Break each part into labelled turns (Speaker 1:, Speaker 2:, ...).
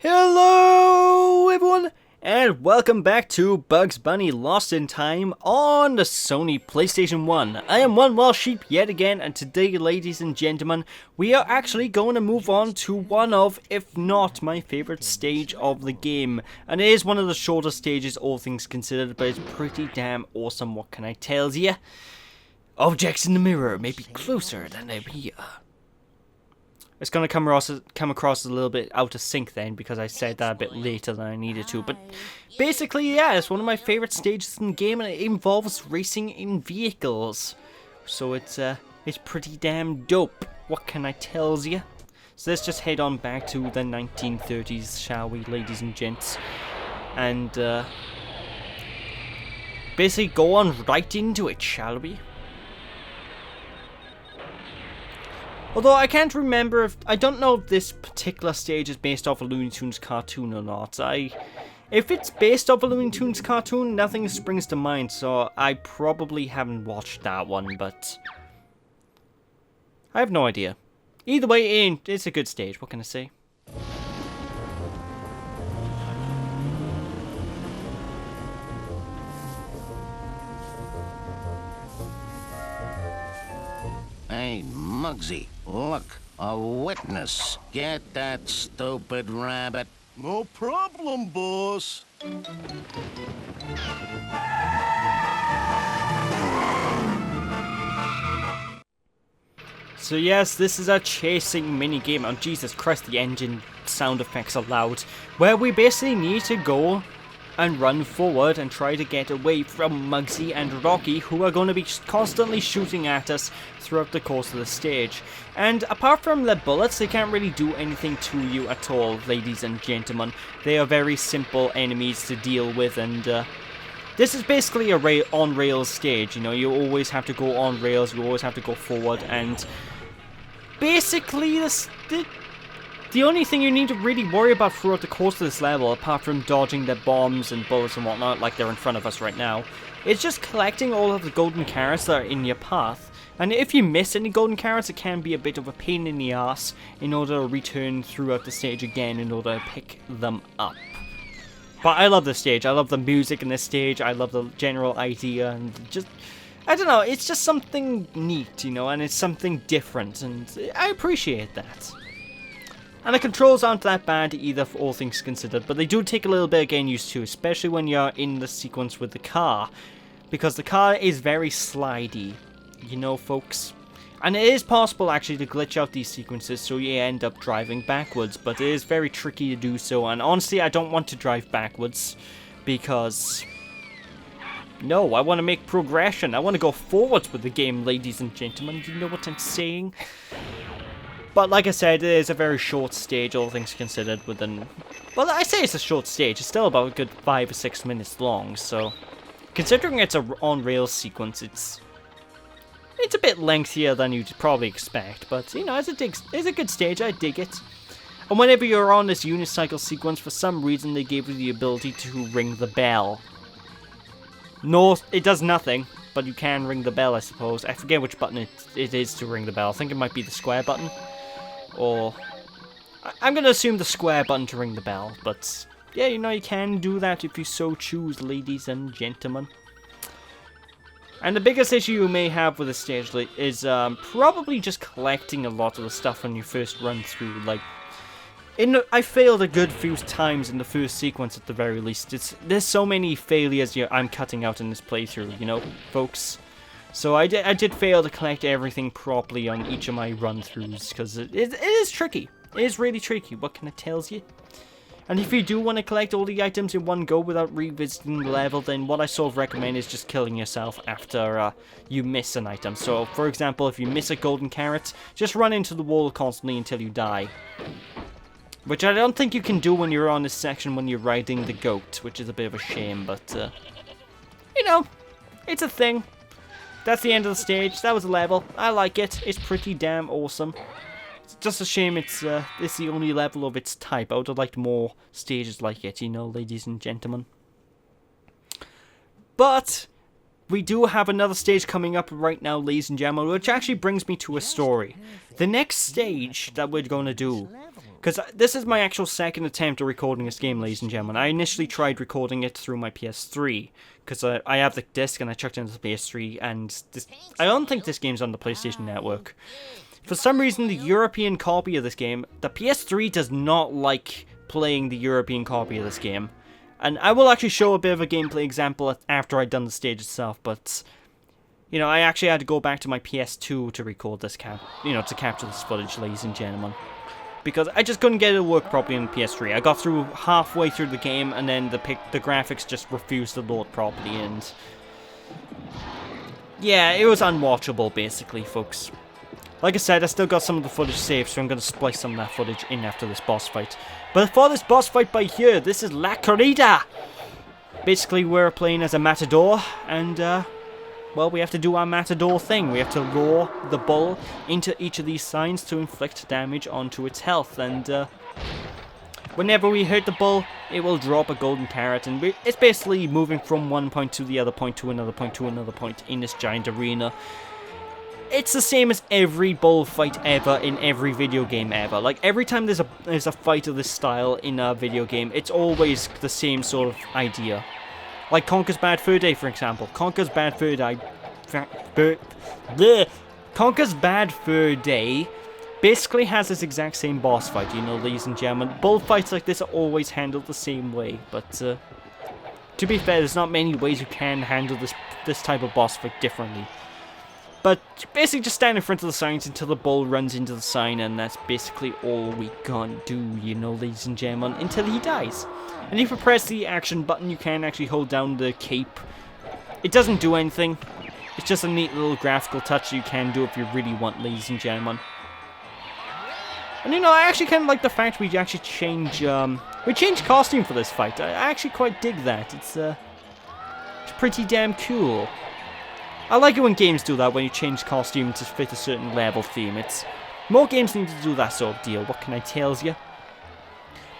Speaker 1: Hello everyone, and welcome back to Bugs Bunny Lost in Time on the Sony PlayStation 1. I am One Wild Sheep yet again, and today, ladies and gentlemen, we are actually going to move on to one of, if not my favorite stage of the game. And it is one of the shorter stages, all things considered, but it's pretty damn awesome, what can I tell ya? Objects in the mirror may be closer than they appear. It's going to come across a little bit out of sync then, because I said that a bit later than I needed to. But basically, yeah, it's one of my favorite stages in the game, and it involves racing in vehicles. So it's pretty damn dope. What can I tell ya? So let's just head on back to the 1930s, shall we, ladies and gents? And basically go on right into it, shall we? Although I can't remember I don't know if this particular stage is based off a Looney Tunes cartoon or not. If it's based off a Looney Tunes cartoon, nothing springs to mind, so I probably haven't watched that one, but I have no idea. Either way, it's a good stage, what can I say?
Speaker 2: Hey, Muggsy, look, a witness. Get that stupid rabbit.
Speaker 3: No problem, boss.
Speaker 1: So yes, this is a chasing minigame. Oh Jesus Christ, the engine sound effects are loud. Where we basically need to go and run forward and try to get away from Muggsy and Rocky, who are going to be constantly shooting at us throughout the course of the stage. And apart from the bullets, they can't really do anything to you at all, ladies and gentlemen. They are very simple enemies to deal with, and this is basically a on-rails stage. You know, you always have to go on rails, you always have to go forward, and basically the only thing you need to really worry about throughout the course of this level, apart from dodging the bombs and bullets and whatnot, like they're in front of us right now, is just collecting all of the golden carrots that are in your path. And if you miss any golden carrots, it can be a bit of a pain in the ass in order to return throughout the stage again in order to pick them up. But I love this stage. I love the music in this stage. I love the general idea, and just, I don't know, it's just something neat, you know, and it's something different, and I appreciate that. And the controls aren't that bad either, for all things considered, but they do take a little bit of getting used to, especially when you're in the sequence with the car, because the car is very slidey, you know, folks. And it is possible actually to glitch out these sequences so you end up driving backwards, but it is very tricky to do so, and honestly I don't want to drive backwards, because no, I want to make progression. I want to go forwards with the game, ladies and gentlemen. Do you know what I'm saying? But like I said, it is a very short stage, all things considered, well, I say it's a short stage, it's still about a good 5 or 6 minutes long, so considering it's a on-rails sequence, it's a bit lengthier than you'd probably expect, but, you know, it's a good stage, I dig it. And whenever you're on this unicycle sequence, for some reason they gave you the ability to ring the bell. No, it does nothing, but you can ring the bell, I suppose. I forget which button it is to ring the bell. I think it might be the square button. Or I'm going to assume the square button to ring the bell, but yeah, you know, you can do that if you so choose, ladies and gentlemen. And the biggest issue you may have with this stage is probably just collecting a lot of the stuff when you first run through. Like, I failed a good few times in the first sequence at the very least. There's so many failures I'm cutting out in this playthrough, you know, folks. So I did fail to collect everything properly on each of my run-throughs, because it is tricky. It is really tricky, what can I tell you? And if you do want to collect all the items in one go without revisiting the level, then what I sort of recommend is just killing yourself after you miss an item. So, for example, if you miss a golden carrot, just run into the wall constantly until you die. Which I don't think you can do when you're on this section when you're riding the goat, which is a bit of a shame, but, you know, it's a thing. That's the end of the stage. That was a level. I like it. It's pretty damn awesome. It's just a shame it's the only level of its type. I would have liked more stages like it, you know, ladies and gentlemen. But we do have another stage coming up right now, ladies and gentlemen, which actually brings me to a story. The next stage that we're going to do, because this is my actual second attempt at recording this game, ladies and gentlemen. I initially tried recording it through my PS3, because I have the disc and I chucked it into the PS3, and I don't think this game's on the PlayStation Network. For some reason, the European copy of this game, the PS3 does not like playing the European copy of this game. And I will actually show a bit of a gameplay example after I've done the stage itself, but, you know, I actually had to go back to my PS2 to record this to capture this footage, ladies and gentlemen. Because I just couldn't get it to work properly on the PS3. I got through halfway through the game, and then the graphics just refused to load properly, and yeah, it was unwatchable, basically, folks. Like I said, I still got some of the footage saved, so I'm going to splice some of that footage in after this boss fight. But for this boss fight by here, this is La Corrida! Basically, we're playing as a matador, and, well, we have to do our matador thing. We have to roar the bull into each of these signs to inflict damage onto its health, and, whenever we hurt the bull, it will drop a golden carrot, and it's basically moving from one point to the other point to another point to another point in this giant arena. It's the same as every bullfight ever in every video game ever. Like, every time there's a fight of this style in a video game, it's always the same sort of idea. Like Conker's Bad Fur Day, for example. Conker's Bad Fur Day basically has this exact same boss fight, you know, ladies and gentlemen. Bullfights like this are always handled the same way, but to be fair, there's not many ways you can handle this type of boss fight differently. But basically just stand in front of the signs until the bull runs into the sign, and that's basically all we can do, you know, ladies and gentlemen, until he dies. And if you press the action button, you can actually hold down the cape. It doesn't do anything. It's just a neat little graphical touch you can do if you really want, ladies and gentlemen. And you know, I actually kind of like the fact we actually change costume for this fight. I actually quite dig that. It's pretty damn cool. I like it when games do that, when you change costume to fit a certain level theme. More games need to do that sort of deal, what can I tell you?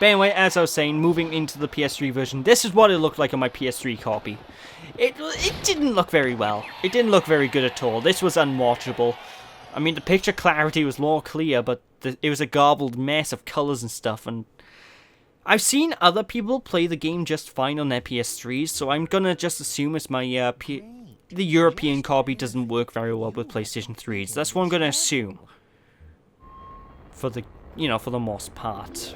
Speaker 1: But anyway, as I was saying, moving into the PS3 version, this is what it looked like on my PS3 copy. It didn't look very well. It didn't look very good at all. This was unwatchable. I mean, the picture clarity was more clear, but it was a garbled mess of colours and stuff, and I've seen other people play the game just fine on their PS3s, so I'm gonna just assume it's my the European copy doesn't work very well with PlayStation 3s. That's what I'm going to assume. For the most part.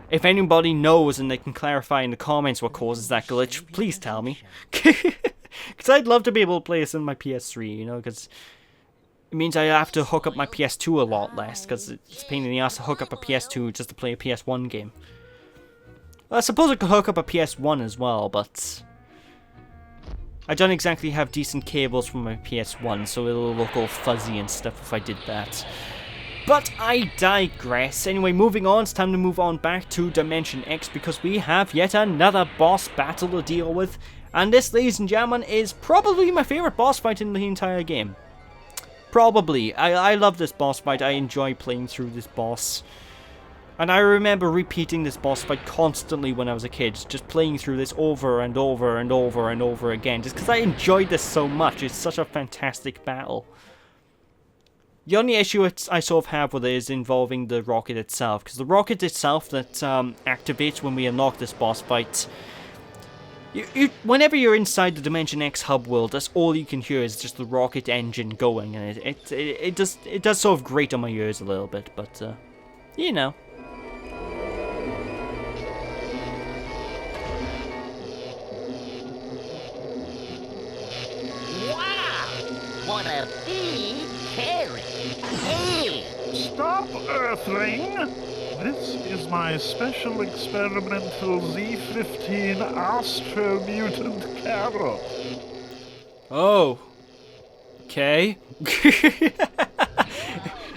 Speaker 1: If anybody knows and they can clarify in the comments what causes that glitch, please tell me. Because I'd love to be able to play this on my PS3, you know, because it means I have to hook up my PS2 a lot less, because it's a pain in the ass to hook up a PS2 just to play a PS1 game. Well, I suppose I could hook up a PS1 as well, but I don't exactly have decent cables from my PS1, so it'll look all fuzzy and stuff if I did that. But I digress. Anyway, moving on, it's time to move on back to Dimension X, because we have yet another boss battle to deal with. And this, ladies and gentlemen, is probably my favourite boss fight in the entire game. Probably. I love this boss fight. I enjoy playing through this boss. And I remember repeating this boss fight constantly when I was a kid, just playing through this over and over and over and over again, just because I enjoyed this so much. It's such a fantastic battle. The only issue I sort of have with it is involving the rocket itself, because the rocket itself that activates when we unlock this boss fight, whenever you're inside the Dimension X hub world, that's all you can hear is just the rocket engine going, and it does sort of grate on my ears a little bit, but you know.
Speaker 2: What a big carrot! Hey!
Speaker 3: Stop, Earthling! This is my special experimental Z15 Astro Mutant carrot.
Speaker 1: Oh. Okay.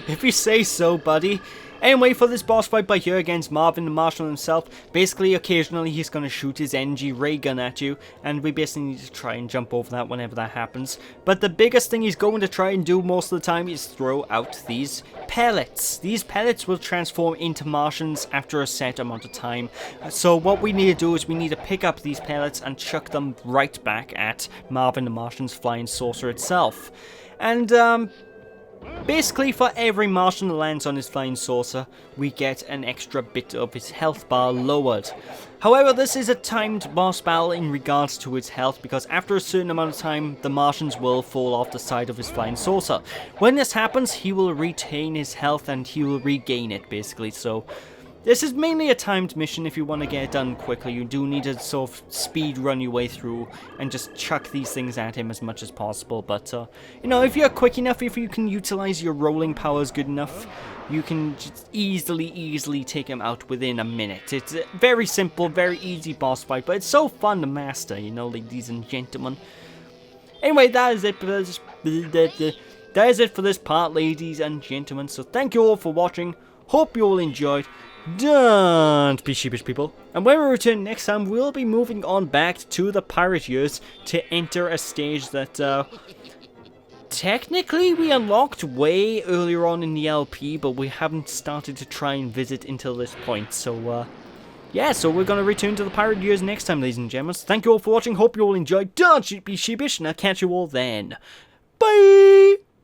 Speaker 1: If you say so, buddy. Anyway, for this boss fight by here against Marvin the Marshal himself, basically occasionally he's going to shoot his NG ray gun at you, and we basically need to try and jump over that whenever that happens. But the biggest thing he's going to try and do most of the time is throw out these pellets. These pellets will transform into Martians after a set amount of time. So what we need to do is we need to pick up these pellets and chuck them right back at Marvin the Martian's flying saucer itself. And basically, for every Martian that lands on his flying saucer, we get an extra bit of his health bar lowered. However, this is a timed boss battle in regards to its health, because after a certain amount of time, the Martians will fall off the side of his flying saucer. When this happens, he will retain his health and he will regain it, basically. So this is mainly a timed mission. If you want to get it done quickly, you do need to sort of speed run your way through and just chuck these things at him as much as possible. But, you know, if you're quick enough, if you can utilize your rolling powers good enough, you can just easily take him out within a minute. It's a very simple, very easy boss fight, but it's so fun to master, you know, ladies and gentlemen. Anyway, that is it for this, that is it for this part, ladies and gentlemen. So thank you all for watching. Hope you all enjoyed. Don't be sheepish, people. And when we return next time, we'll be moving on back to the pirate years to enter a stage that, technically we unlocked way earlier on in the LP, but we haven't started to try and visit until this point. So, yeah, so we're going to return to the pirate years next time, ladies and gentlemen. So thank you all for watching. Hope you all enjoyed. Don't be sheepish, and I'll catch you all then. Bye!